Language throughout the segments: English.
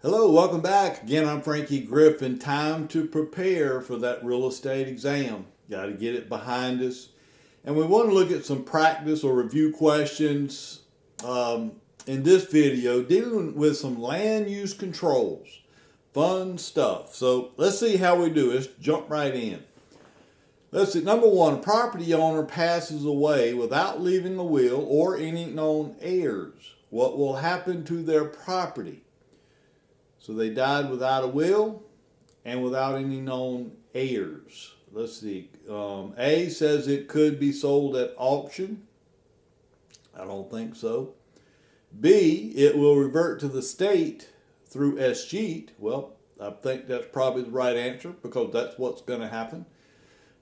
Hello, welcome back. Again, I'm Frankie Griffin. Time to prepare for that real estate exam. Got to get it behind us. And we want to look at some practice or review questions in this video dealing with some land use controls. Fun stuff. So let's see how we do. Let's jump right in. Let's see. Number one, a property owner passes away without leaving a will or any known heirs. What will happen to their property? So they died without a will and without any known heirs. Let's see. A says it could be sold at auction. I don't think so. B, it will revert to the state through Escheat. Well, I think that's probably the right answer because that's what's going to happen.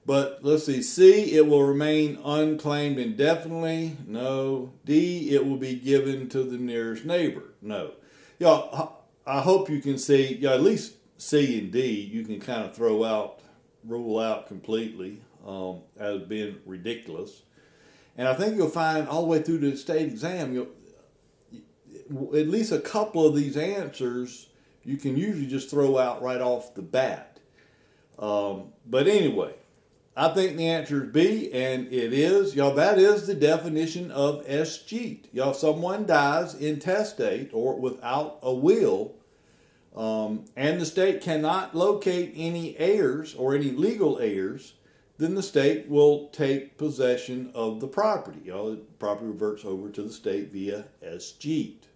But let's see. C, it will remain unclaimed indefinitely. No. D, it will be given to the nearest neighbor. No. I hope you can see, at least C and D, you can kind of rule out completely as being ridiculous. And I think you'll find all the way through the state exam, at least a couple of these answers you can usually just throw out right off the bat. But anyway, I think the answer is B, and it is. That is the definition of escheat. Someone dies intestate or without a will, and the state cannot locate any heirs or any legal heirs, then the state will take possession of the property. The property reverts over to the state via escheat.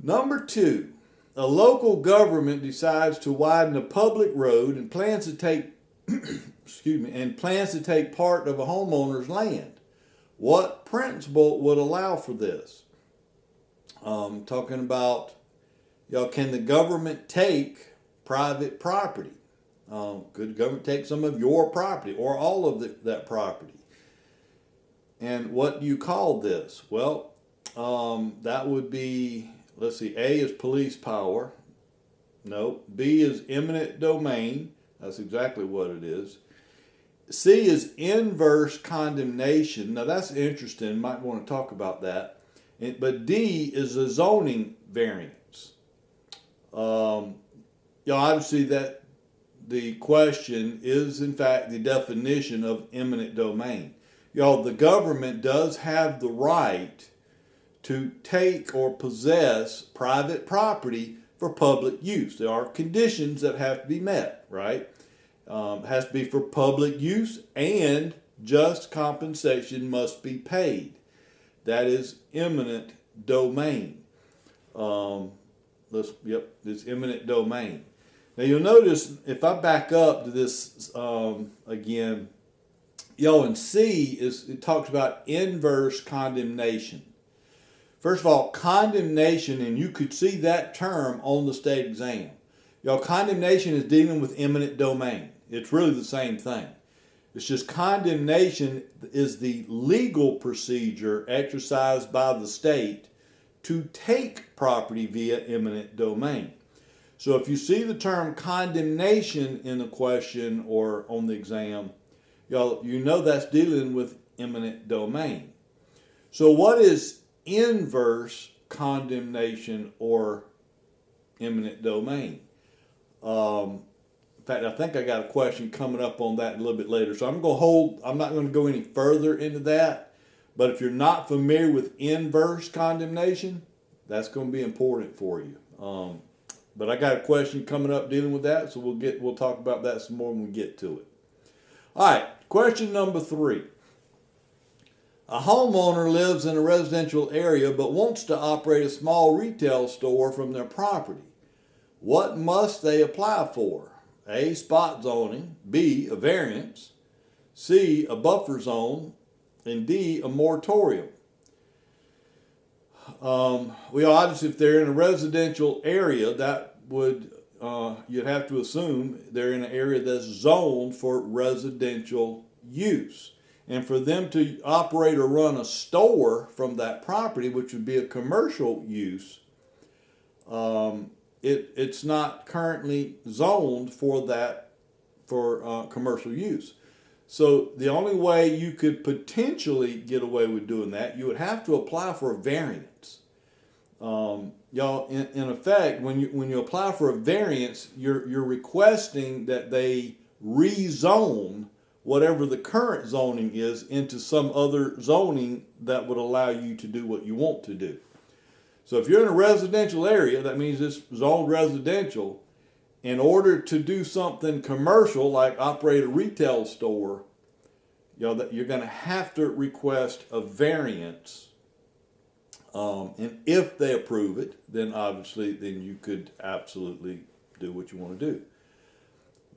Number two, a local government decides to widen a public road and plans to take part of a homeowner's land. What principle would allow for this? Talking about, can the government take private property? Could the government take some of your property or all of that property? And what do you call this? Well, that would be, let's see, A is police power. No. B is eminent domain. That's exactly what it is. C is inverse condemnation. Now that's interesting. Might want to talk about that. But D is a zoning variance. Obviously that the question is in fact the definition of eminent domain. The government does have the right to take or possess private property for public use. There are conditions that have to be met, right? It has to be for public use and just compensation must be paid. That is eminent domain. This eminent domain. Now you'll notice if I back up to this again, in C it talks about inverse condemnation. First of all, condemnation, and you could see that term on the state exam. Condemnation is dealing with eminent domain. It's really the same thing. It's just condemnation is the legal procedure exercised by the state to take property via eminent domain. So if you see the term condemnation in the question or on the exam, you know that's dealing with eminent domain. So what is inverse condemnation or eminent domain? In fact, I think I got a question coming up on that a little bit later. So I'm not going to go any further into that. But if you're not familiar with inverse condemnation, that's going to be important for you. But I got a question coming up dealing with that, so we'll talk about that some more when we get to it. All right, question number 3. A homeowner lives in a residential area but wants to operate a small retail store from their property. What must they apply for? A, spot zoning. B, a variance. C, a buffer zone. And D, a moratorium. Obviously, if they're in a residential area, that would you'd have to assume they're in an area that's zoned for residential use. And for them to operate or run a store from that property, which would be a commercial use, it's not currently zoned for commercial use. So the only way you could potentially get away with doing that, you would have to apply for a variance. Y'all, in effect, when you apply for a variance, you're requesting that they rezone whatever the current zoning is into some other zoning that would allow you to do what you want to do. So if you're in a residential area, that means it's zoned residential. In order to do something commercial, like operate a retail store, that you're going to have to request a variance. And if they approve it, then obviously, then you could absolutely do what you want to do.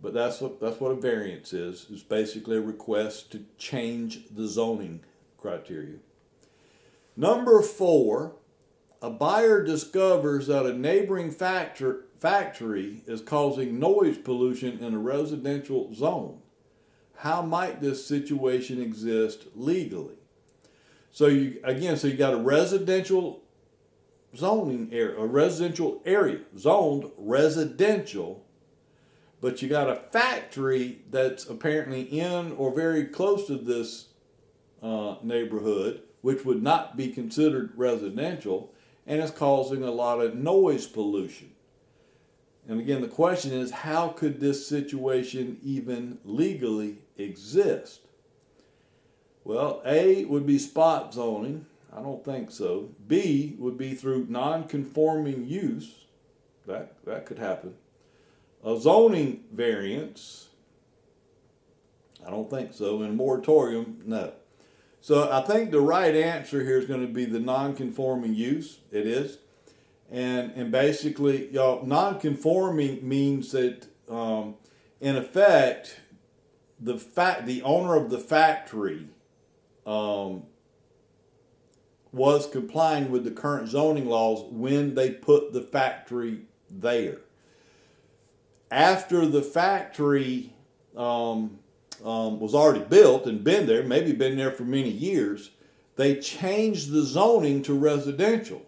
But that's what a variance is. It's basically a request to change the zoning criteria. Number 4, a buyer discovers that a neighboring factory is causing noise pollution in a residential zone. How might this situation exist legally? So you got a residential zoning area, zoned residential, but you got a factory that's apparently in or very close to this neighborhood, which would not be considered residential, and it's causing a lot of noise pollution. And again, the question is, how could this situation even legally exist? Well, A would be spot zoning. I don't think so. B would be through non-conforming use. That could happen. A zoning variance. I don't think so. And moratorium, no. So I think the right answer here is going to be the non-conforming use. It is. And basically, non-conforming means that, in effect, the owner of the factory was complying with the current zoning laws when they put the factory there. After the factory was already built and been there, maybe been there for many years, they changed the zoning to residential.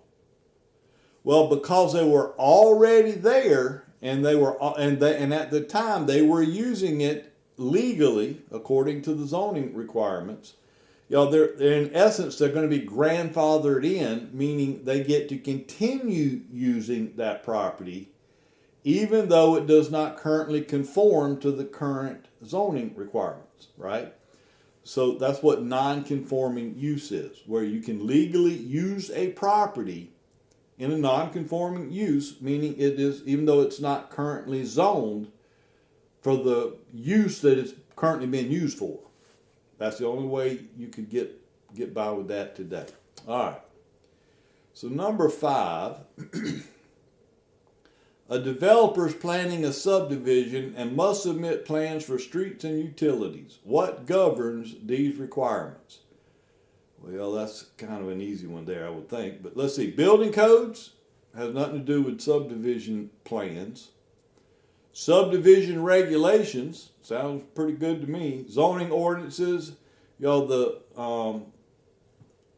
Well, because they were already there, and at the time they were using it legally according to the zoning requirements. They're in essence, they're going to be grandfathered in, meaning they get to continue using that property even though it does not currently conform to the current zoning requirements, right? So that's what non-conforming use is, where you can legally use a property in a non-conforming use, meaning it is, even though it's not currently zoned for the use that it's currently being used for. That's the only way you could get by with that today. All right. So number 5, a developer is planning a subdivision and must submit plans for streets and utilities. What governs these requirements? Well, that's kind of an easy one there, I would think. But let's see. Building codes has nothing to do with subdivision plans. Subdivision regulations sounds pretty good to me. Zoning ordinances, the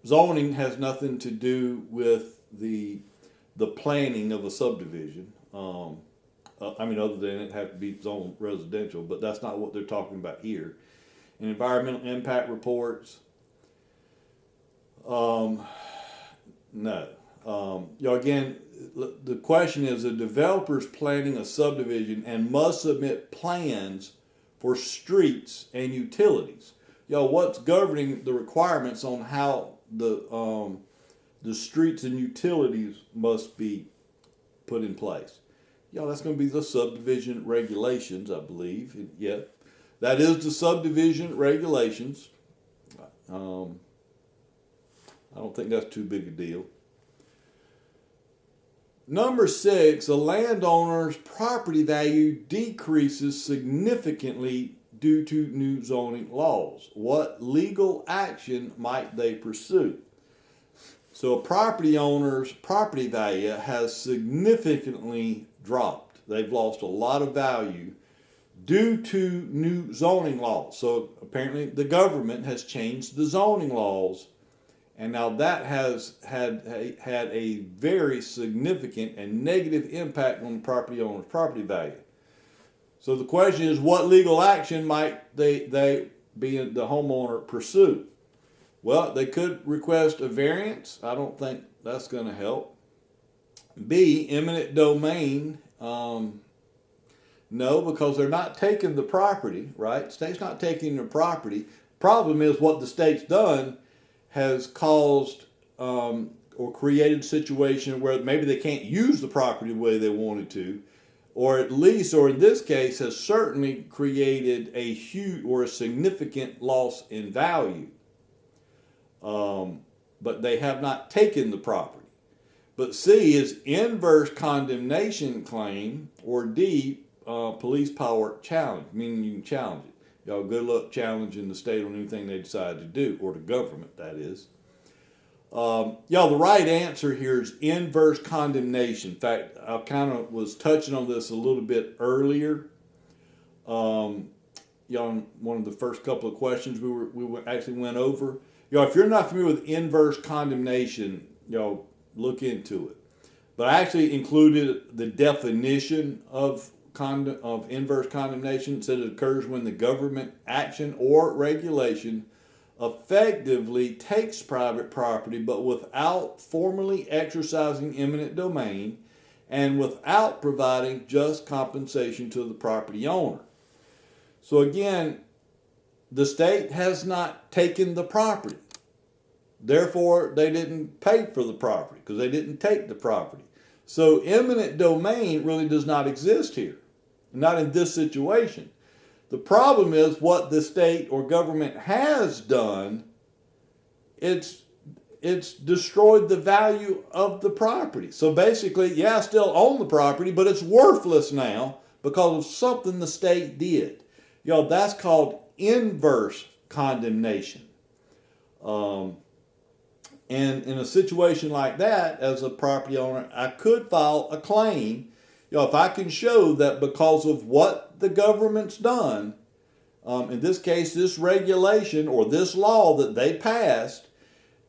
zoning has nothing to do with the planning of a subdivision. Other than it have to be zoned residential, but that's not what they're talking about here. And environmental impact reports, no. Again, the question is, a developer is planning a subdivision and must submit plans for streets and utilities. What's governing the requirements on how the streets and utilities must be put in place? That's going to be the subdivision regulations, I believe. Yeah, that is the subdivision regulations. I don't think that's too big a deal. Number 6, a landowner's property value decreases significantly due to new zoning laws. What legal action might they pursue? So a property owner's property value has significantly dropped. They've lost a lot of value due to new zoning laws. So apparently the government has changed the zoning laws, and now that has had a very significant and negative impact on the property owner's property value. So the question is, what legal action might they being the homeowner pursue? Well, they could request a variance. I don't think that's going to help. B, eminent domain. No, because they're not taking the property, right? The state's not taking the property. Problem is what the state's done has caused or created a situation where maybe they can't use the property the way they wanted to, or at least, or in this case, has certainly created a huge or a significant loss in value. But they have not taken the property. But C is inverse condemnation claim, or D, police power challenge, meaning you can challenge it. Y'all good luck challenging the state on anything they decide to do, or the government, that is. Y'all, the right answer here is inverse condemnation. In fact, I kind of was touching on this a little bit earlier. Y'all, one of the first couple of questions we actually went over. Y'all, if you're not familiar with inverse condemnation, y'all look into it. But I actually included the definition of inverse condemnation. It said it occurs when the government action or regulation effectively takes private property but without formally exercising eminent domain and without providing just compensation to the property owner. So again, the state has not taken the property. Therefore, they didn't pay for the property because they didn't take the property. So eminent domain really does not exist here, not in this situation. The problem is what the state or government has done, it's destroyed the value of the property. So basically, yeah, I still own the property, but it's worthless now because of something the state did. Y'all, that's called inverse condemnation. And in a situation like that, as a property owner, I could file a claim. If I can show that because of what the government's done, in this case, this regulation or this law that they passed,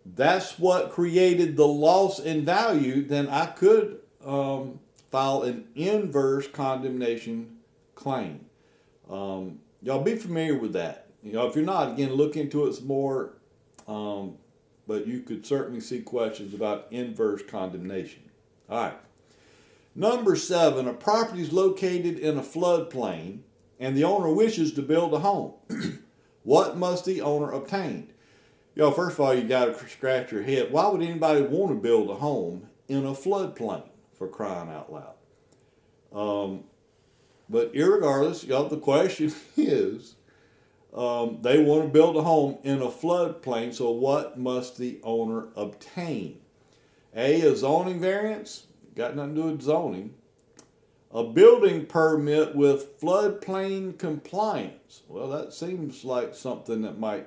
that's what created the loss in value, then I could file an inverse condemnation claim. Y'all be familiar with that. If you're not, again, look into it some more. But you could certainly see questions about inverse condemnation. All right. Number 7, a property is located in a floodplain and the owner wishes to build a home. What must the owner obtain? First of all, you got to scratch your head. Why would anybody want to build a home in a floodplain, for crying out loud? But irregardless, the question is, they want to build a home in a floodplain, so what must the owner obtain? A, a zoning variance, got nothing to do with zoning. A building permit with floodplain compliance. Well, that seems like something that might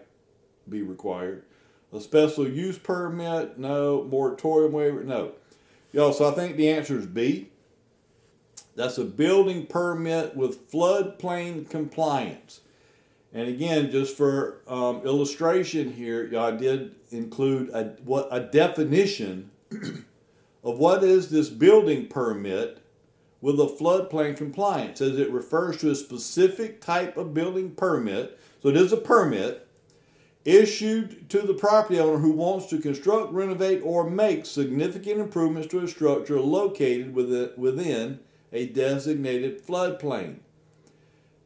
be required. A special use permit, no. Moratorium waiver, no. So I think the answer is B. That's a building permit with floodplain compliance. And again, just for illustration here, I did include a definition of what is this building permit with a floodplain compliance. As it refers to a specific type of building permit, so it is a permit issued to the property owner who wants to construct, renovate, or make significant improvements to a structure located within a designated floodplain.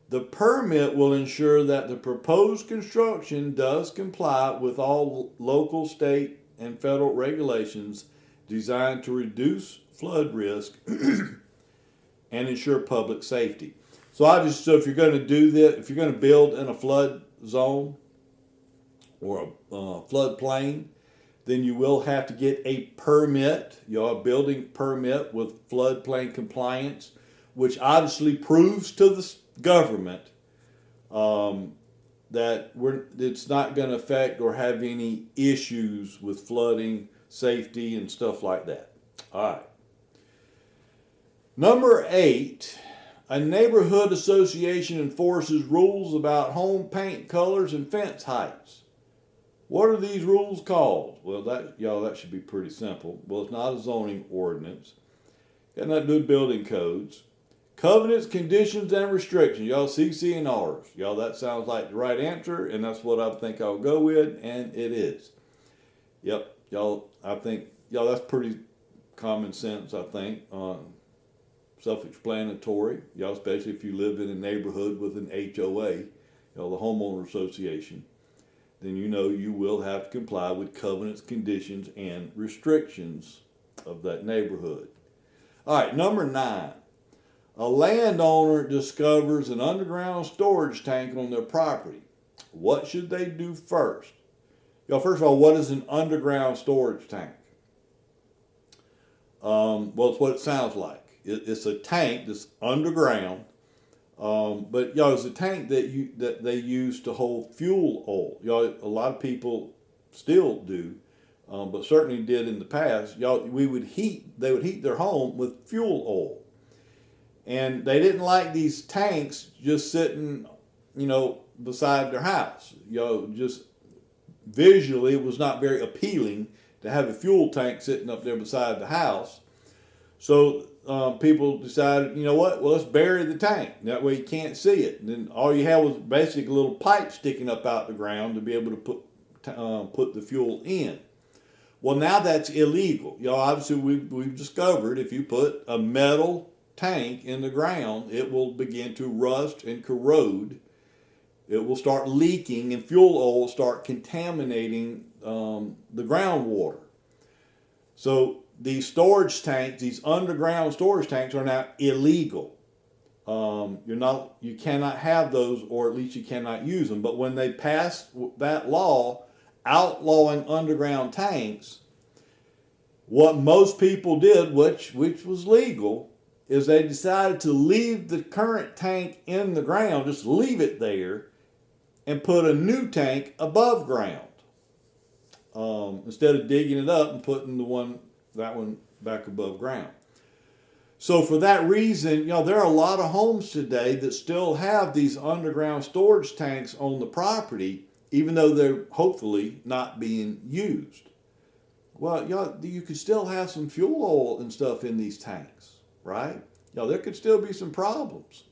The permit will ensure that the proposed construction does comply with all local, state, and federal regulations designed to reduce flood risk and ensure public safety. So obviously, if you're going to do this, if you're going to build in a flood zone or a floodplain, then you will have to get a permit, a building permit with floodplain compliance, which obviously proves to the government that it's not going to affect or have any issues with flooding, safety, and stuff like that. All right. Number 8, a neighborhood association enforces rules about home paint colors and fence heights. What are these rules called? Well, that should be pretty simple. Well, it's not a zoning ordinance. Got nothing to do with building codes. Covenants, conditions, and restrictions. CC&Rs. That sounds like the right answer, and that's what I think I'll go with, and it is. Yep, I think, that's pretty common sense, I think. Self-explanatory. Y'all, especially if you live in a neighborhood with an HOA, the homeowner association, then you will have to comply with covenants, conditions, and restrictions of that neighborhood. All right, number 9. A landowner discovers an underground storage tank on their property. What should they do first? First of all, what is an underground storage tank? Well, it's what it sounds like. It's a tank that's underground, but it's a tank that they use to hold fuel oil. A lot of people still do, but certainly did in the past. They would heat their home with fuel oil, and they didn't like these tanks just sitting, beside their house. Just visually, it was not very appealing to have a fuel tank sitting up there beside the house. So people decided, well, let's bury the tank. That way you can't see it. And then all you had was basically a little pipe sticking up out the ground to be able to put the fuel in. Well, now that's illegal. Obviously we've discovered if you put a metal tank in the ground, it will begin to rust and corrode. It will start leaking, and fuel oil will start contaminating the groundwater. So these storage tanks, these underground storage tanks, are now illegal. You cannot have those, or at least you cannot use them. But when they passed that law outlawing underground tanks, what most people did, which was legal, is they decided to leave the current tank in the ground, just leave it there, and put a new tank above ground, instead of digging it up and putting that one back above ground. So for that reason, there are a lot of homes today that still have these underground storage tanks on the property, even though they're hopefully not being used. Well, you could still have some fuel oil and stuff in these tanks, right? There could still be some problems,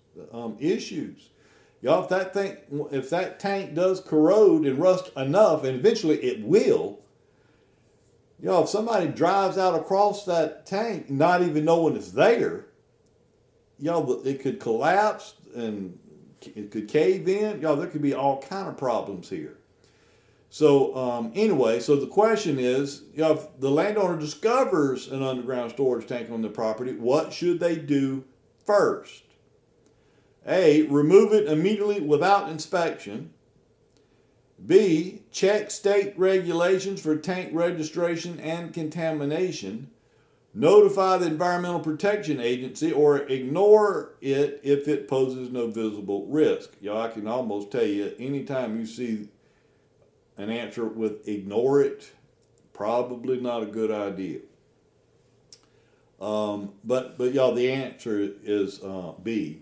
issues. If that tank does corrode and rust enough, and eventually it will, if somebody drives out across that tank, not even knowing it's there, it could collapse and it could cave in. There could be all kind of problems here. So anyway, so the question is, if the landowner discovers an underground storage tank on their property, what should they do first? A, remove it immediately without inspection. B, check state regulations for tank registration and contamination. Notify the Environmental Protection Agency or ignore it if it poses no visible risk. I can almost tell you, anytime you see an answer with ignore it, probably not a good idea. But the answer is B.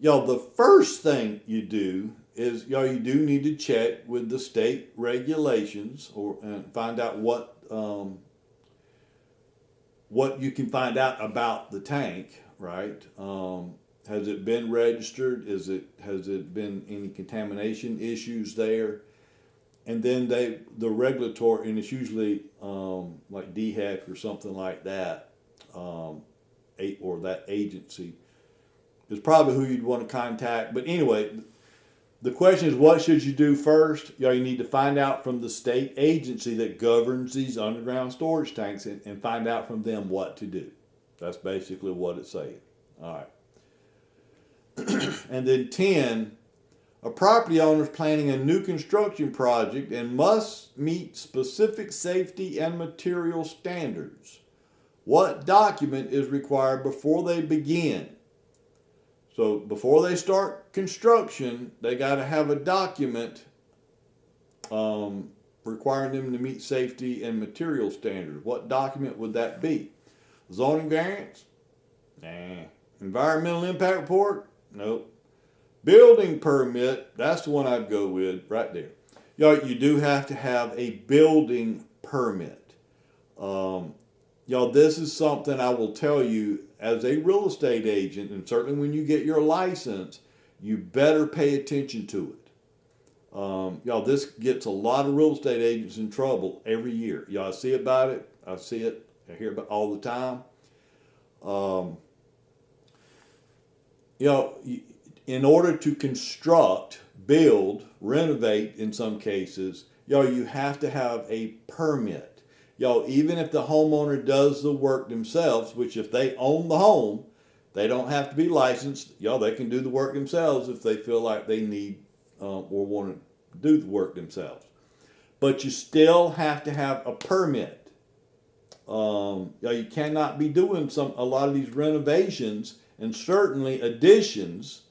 The first thing you do is you do need to check with the state regulations and find out what you can find out about the tank, right? Has it been registered? Has it been any contamination issues there? And then the regulatory, and it's usually like DHEC or something like that, or that agency, is probably who you'd want to contact. But anyway, the question is, what should you do first? You need to find out from the state agency that governs these underground storage tanks and find out from them what to do. That's basically what it's saying. All right. And then 10, a property owner is planning a new construction project and must meet specific safety and material standards. What document is required before they begin? So before they start construction, they got to have a document requiring them to meet safety and material standards. What document would that be? Zoning variance? Nah. Environmental impact report? Nope. Building permit? That's the one I'd go with right there. You do have to have a building permit. This is something I will tell you as a real estate agent, and certainly when you get your license, you better pay attention to it. This gets a lot of real estate agents in trouble every year. I see about it. I see it I hear about all the time. You know, in order to construct, build, renovate in some cases, you have to have a permit. Even if the homeowner does the work themselves, which if they own the home, they don't have to be licensed. They can do the work themselves if they feel like they need or want to do the work themselves. But you still have to have a permit. You cannot be doing a lot of these renovations and certainly additions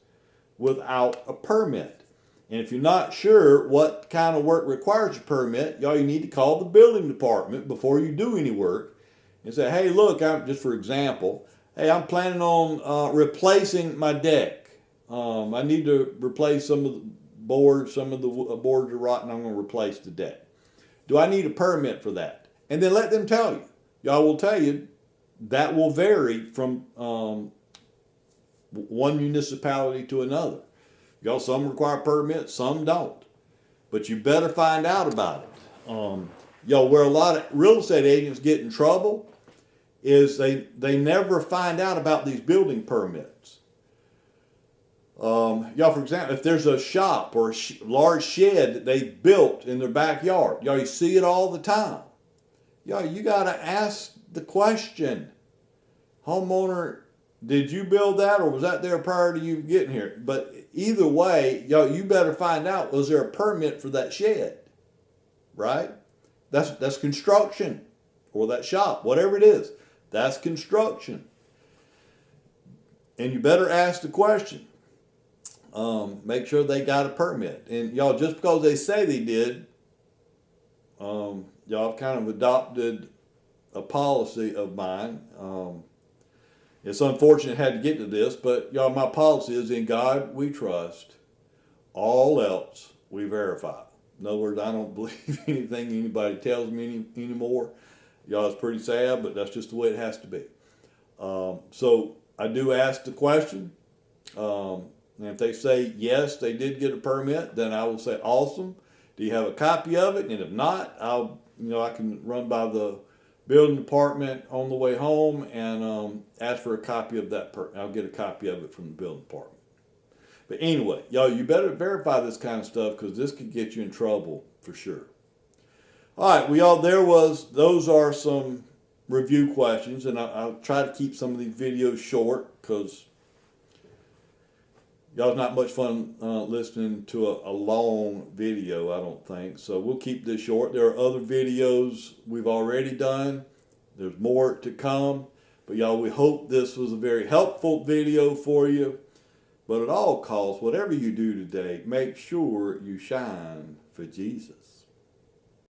without a permit. And if you're not sure what kind of work requires a permit, you need to call the building department before you do any work and say, hey, look, just for example, hey, I'm planning on replacing my deck. I need to replace some of the boards. Some of the boards are rotten. I'm going to replace the deck. Do I need a permit for that? And then let them tell you. Y'all will tell you that will vary from one municipality to another. Some require permits, some don't. But you better find out about it. Where a lot of real estate agents get in trouble is they never find out about these building permits. For example, if there's a shop or a large shed that they built in their backyard, you see it all the time. You got to ask the question, homeowner, did you build that or was that there prior to you getting here? But either way, you better find out, was there a permit for that shed? Right? That's construction, or that shop, whatever it is. That's construction. And you better ask the question. Make sure they got a permit. And just because they say they did, y'all kind of adopted a policy of mine. It's unfortunate I had to get to this, but my policy is, in God we trust, all else we verify. In other words, I don't believe anything anybody tells me anymore. It's pretty sad, but that's just the way it has to be. So I do ask the question. And if they say yes, they did get a permit, then I will say, awesome. Do you have a copy of it? And if not, I can run by the building department on the way home and ask for a copy of that. I'll get a copy of it from the building department. But anyway, you better verify this kind of stuff, because this could get you in trouble for sure. All right, those are some review questions, and I'll try to keep some of these videos short, because it's not much fun listening to a long video, I don't think. So we'll keep this short. There are other videos we've already done. There's more to come. But we hope this was a very helpful video for you. But at all costs, whatever you do today, make sure you shine for Jesus.